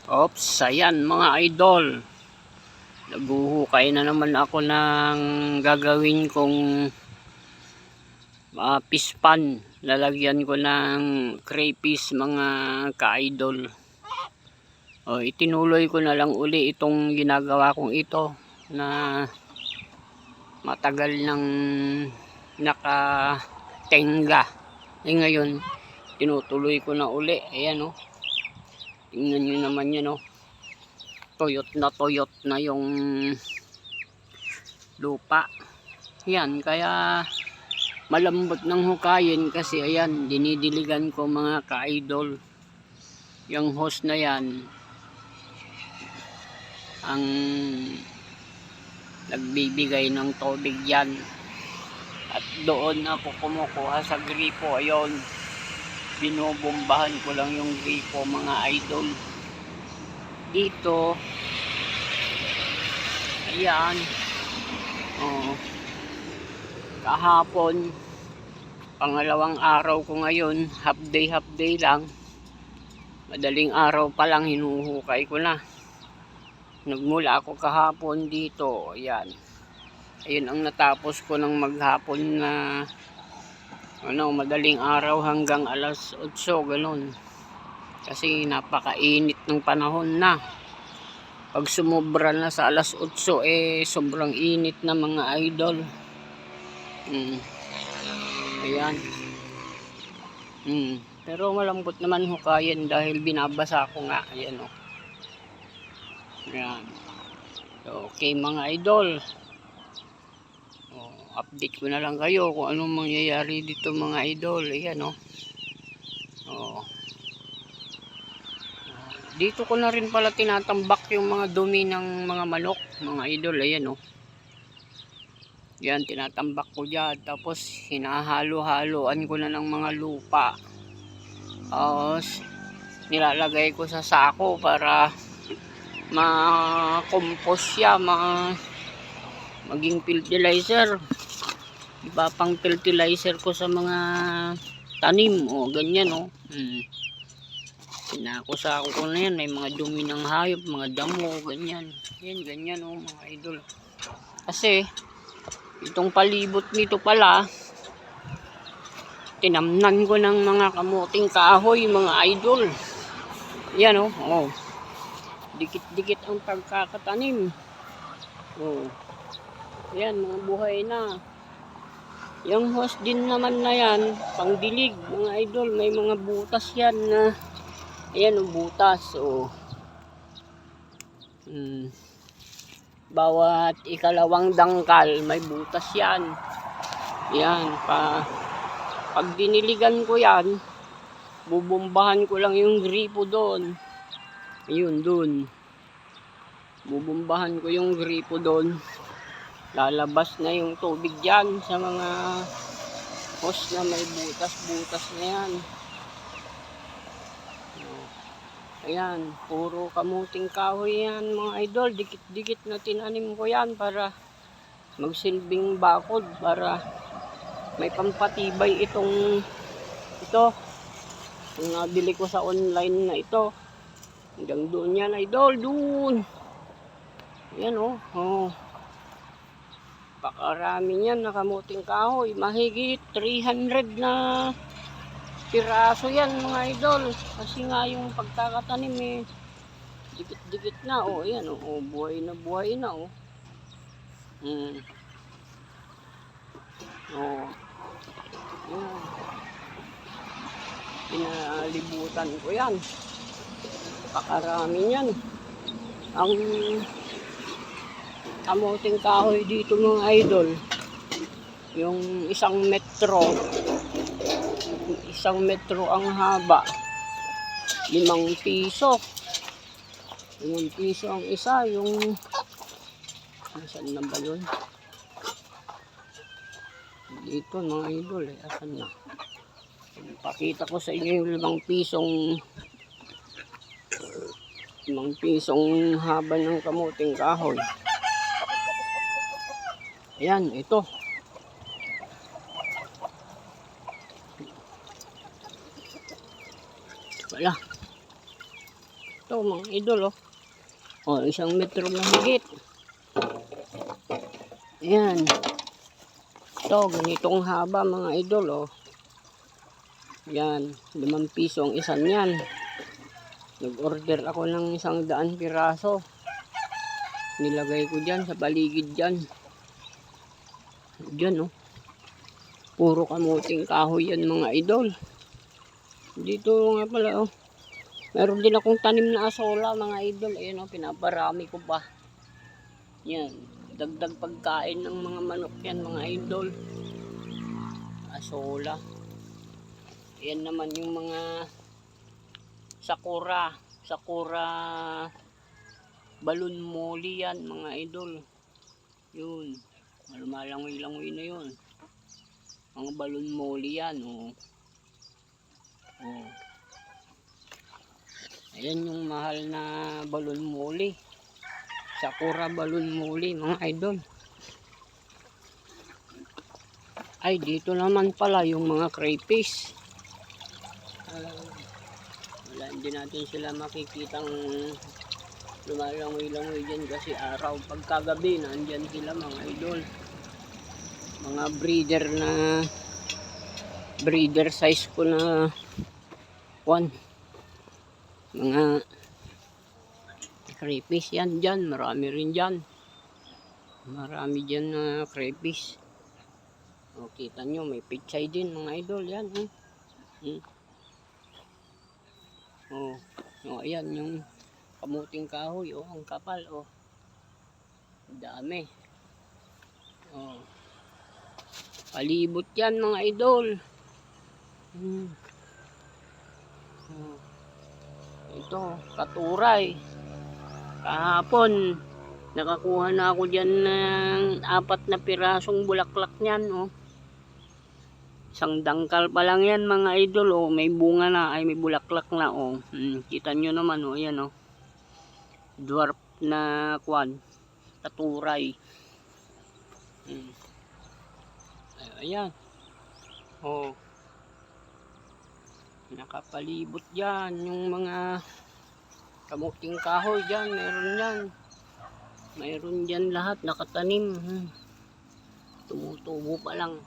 Oops, ayan mga idol. Naguhukay na naman ako ng gagawin kong fish pan. Lalagyan ko ng crayfish mga ka-idol. Itinuloy ko na lang uli itong ginagawa kong ito na matagal nang nakatenga. Ngayon, tinutuloy ko na uli. Ayan o. Tingnan nyo naman yan o. Tuyot na yung lupa. Yan, kaya malambot ng hukayin kasi ayan, dinidiligan ko mga ka-idol. Yung hose na yan ang nagbibigay ng tubig yan. At doon ako kumukuha sa gripo. Ayun, binubombahan ko lang yung gripo mga idol. Dito, ayan, kahapon, pangalawang araw ko ngayon, half day lang, madaling araw pa lang hinuhukay ko na. Nagmula ako kahapon dito, ayan, ayun ang natapos ko ng maghapon na madaling araw hanggang alas 8, ganun. Kasi napakainit ng panahon na. Pag sumobra na sa alas 8, sobrang init na mga idol. Ayan. Pero malambot naman hukayin dahil binabasa ko nga. Ayan o. Ayan. Okay mga idol. Update ko na lang kayo kung anong mangyayari dito mga idol. Ayan o. Dito ko na rin pala tinatambak yung mga dumi ng mga manok, mga idol. Ayan o. Yan, tinatambak ko dyan. Tapos hinahalo-haloan ko na ng mga lupa. Tapos nilalagay ko sa sako para ma-compose siya, maging fertilizer. Iba pang fertilizer ko sa mga tanim. Ganyan o. Pinakosako ko na yan. May mga dumi ng hayop, mga damo, ganyan. Yan, ganyan o mga idol. Kasi itong palibot nito pala, tinamnan ko ng mga kamuting kahoy mga idol. Yan o. Dikit-dikit ang pagkakatanim. Yan, mga buhay na. Yung hose din naman na yan, pangdilig mga idol. May mga butas yan na, ayan o, butas. Bawat ikalawang dangkal may butas yan. Yan, pag diniligan ko yan, bubombahan ko lang yung gripo doon. Ayun, doon. Bubombahan ko yung gripo doon. Lalabas na yung tubig dyan sa mga hose na may butas-butas na yan. Ayan, puro kamuting kahoy yan mga idol. Dikit-dikit na tinanim ko yan para magsilbing bakod, para may pampatibay ito yung nabili ko sa online na ito. Hanggang doon yan idol, doon. Ayan o. Pakarami yan na kamuting kahoy. Mahigit 300 na piraso yan mga idol. Kasi nga yung pagkakatanim dikit-dikit na. Ayan o. Buhay na o. Ayan. Pinalibutan ko yan. Pakarami yan. Ang kamuting kahoy dito mga idol, yung 1 metro ang haba, 5 piso. 5 piso ang isa. Yung saan na ba yun? Dito mga idol asan na? Pakita ko sa inyo yung 5 pisong haba ng kamuting kahoy. Ayan, ito. Wala. Ito mga idol oh. Oh, 1 metro mahigit. Ayan. Ito, ganitong haba mga idol oh. Yan, 5 piso ang isa niyan. Nag-order ako ng 100 piraso. Nilagay ko dyan sa paligid dyan. Dyan oh. Puro kamuting kahoy yan mga idol. Dito nga pala oh. Meron din akong tanim na asola mga idol. Ayan oh, pinaparami ko pa. Yan, dagdag pagkain ng mga manok yan mga idol. Asola. Ayan naman yung mga sakura balloon molly yan mga idol. Yun, lumalangoy-langoy na yun. Mga balloon molly yan oh. Oh. Ayan yung mahal na balloon molly. Sakura balloon molly mga idol. Ay, dito naman pala yung mga crayfish. Wala, hindi natin sila makikitang lumalangoy-langoy dyan kasi araw. Pagkagabi, nandyan sila mga idol. Mga breeder size ko na mga crayfish yan dyan. Marami rin dyan. Marami dyan na crayfish. O, kita nyo, may pichay din mga idol yan. Oh, ayan yung kamuting kahoy. Oh, ang kapal. Oh, dami. Oh, palibot yan mga idol. Oh, ito, katuray. Kahapon, nakakuha na ako dyan ng 4 na pirasong bulaklak niyan. Oh. 1 dangkal pa lang yan mga idol oh. May bunga na, ay may bulaklak na oh. Kita nyo naman oh, ayan oh. Dwarf na katuray. Ayan. Oh. Nakapalibot yan yung mga kamuting kahoy dyan, mayroon dyan lahat nakatanim. Tumutubo pa lang.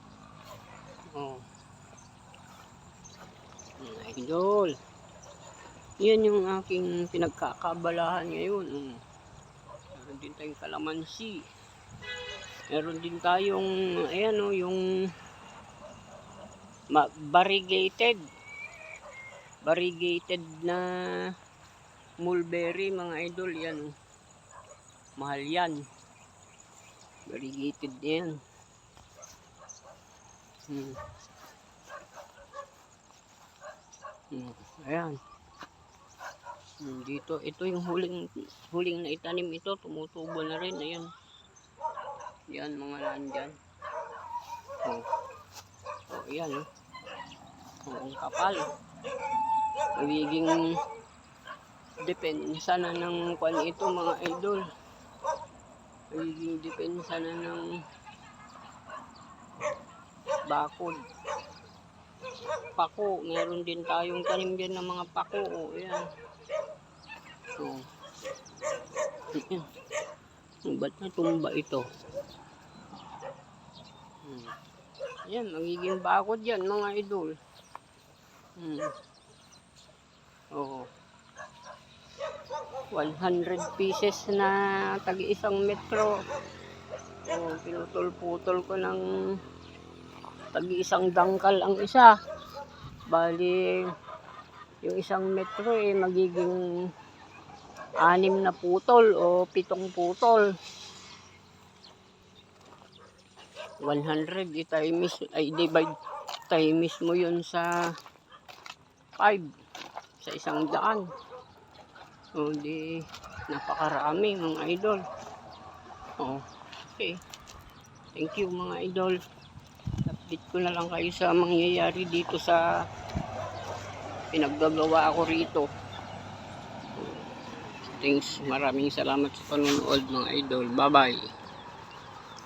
Oh. Idol. Yan yung aking pinagkakabalahan ngayon. Meron din tayong kalamansi. Meron din tayong ayan oh, yung variegated na mulberry mga idol yan oh. Mahal yan. Variegated yan. Ayan. Dito, ito yung huling na itanim ito, tumutubo na rin. Ayan. Yan mga nandyan. Oh, ayan oh. Oh, ang kapal. Magiging depensa na ng ito mga idol. Magiging depensa na ng bakod. Pako, meron din tayong tanim din ng mga pako. Oh, ayan. Oh. Ba't natumba ito? Ayan, magiging bakod yan mga idol. Oh. 100 pieces na tagi 1 metro. Oh, pinutol-putol ko ng tagi 1 dangkal ang isa. Bali, yung 1 metro eh magiging 6 na putol o 7 putol. 100 divide times mo yun sa 5 sa 100. So, di napakarami mga idol. Oh, okay. Thank you mga idol. Update ko na lang kayo sa mangyayari dito sa pinaggagawa ako rito. Thanks. Maraming salamat sa panonood mga idol. Bye-bye.